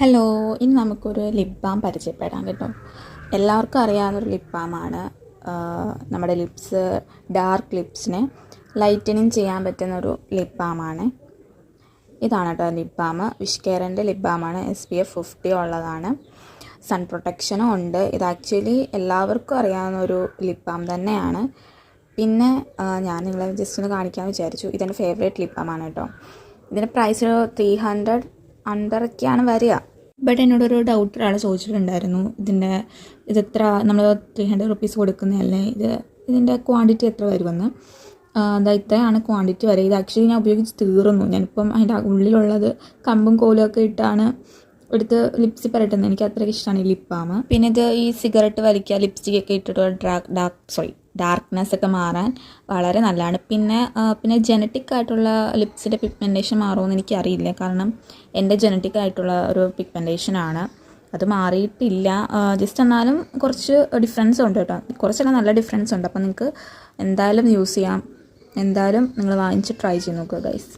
Hello, ഇന്ന് നമുക്കൊരു lip balm പരിചയപ്പെടാം കേട്ടോ. എല്ലാവർക്കും അറിയാവുന്നൊരു ലിപ് ബാമാണ്. നമ്മുടെ ഡാർക്ക് ലിപ്സിനെ ലൈറ്റനിങ് ചെയ്യാൻ പറ്റുന്നൊരു ലിപ് ബാമാണ്. ഇതാണ് കേട്ടോ ലിപ് ബാം. വിഷ് കെയറിൻ്റെ ലിപ് ബാമാണ്. SPF 50 ഉള്ളതാണ്. സൺ പ്രൊട്ടക്ഷനും ഉണ്ട്. ഇത് ആക്ച്വലി എല്ലാവർക്കും അറിയാവുന്നൊരു ലിപ് ബാം തന്നെയാണ്. പിന്നെ ഞാൻ നിങ്ങളെ ജസ്റ്റ് ഒന്ന് കാണിക്കാമെന്ന് വിചാരിച്ചു. ഇതെൻ്റെ ഫേവറേറ്റ് ലിപ് ബാമാണ് കേട്ടോ. ഇതിൻ്റെ പ്രൈസ് 300 അണ്ടറൊക്കെയാണ് വരിക. ബട്ട് എന്നോടൊരു ഡൗട്ട് ഒരാൾ ചോദിച്ചിട്ടുണ്ടായിരുന്നു, ഇതെത്ര നമ്മൾ 300 റുപ്പീസ് കൊടുക്കുന്നതല്ലേ, ഇതിൻ്റെ ക്വാണ്ടിറ്റി എത്ര വരുമെന്ന്. ഇത്രയാണ് ക്വാണ്ടിറ്റി വരെ. ഇത് ആക്ച്വലി ഞാൻ ഉപയോഗിച്ച് തീർന്നു. ഞാനിപ്പം അതിൻ്റെ ഉള്ളിലുള്ളത് കമ്പും കോലും ഒക്കെ ഇട്ടാണ് എടുത്ത് ലിപ്സിൽ പുരട്ടുന്നത്. എനിക്ക് അത്രയ്ക്ക് ഇഷ്ടമാണ് ഈ ലിപ് ബാം. പിന്നെ ഇത് ഈ സിഗരറ്റ് വലിക്കുക, ലിപ്സ്റ്റിക് ഒക്കെ ഇട്ടിട്ട് ഡാർക്ക്നെസ് ഒക്കെ മാറാൻ വളരെ നല്ലതാണ്. പിന്നെ ജനറ്റിക് ആയിട്ടുള്ള ലിപ്സിൻ്റെ പിഗ്മെൻറ്റേഷൻ മാറുമെന്ന് എനിക്കറിയില്ല. കാരണം എൻ്റെ ജനറ്റിക് ആയിട്ടുള്ള ഒരു പിഗ്മെൻറ്റേഷനാണ്, അത് മാറിയിട്ടില്ല. ജസ്റ്റ് എന്നാലും കുറച്ച് ഡിഫറൻസ് ഉണ്ട് കേട്ടോ. കുറച്ചല്ല, നല്ല ഡിഫറൻസ് ഉണ്ട്. അപ്പോൾ നിങ്ങൾക്ക് എന്തായാലും യൂസ് ചെയ്യാം. എന്തായാലും നിങ്ങൾ വാങ്ങിച്ച് ട്രൈ ചെയ്ത് നോക്കുക ഗൈസ്.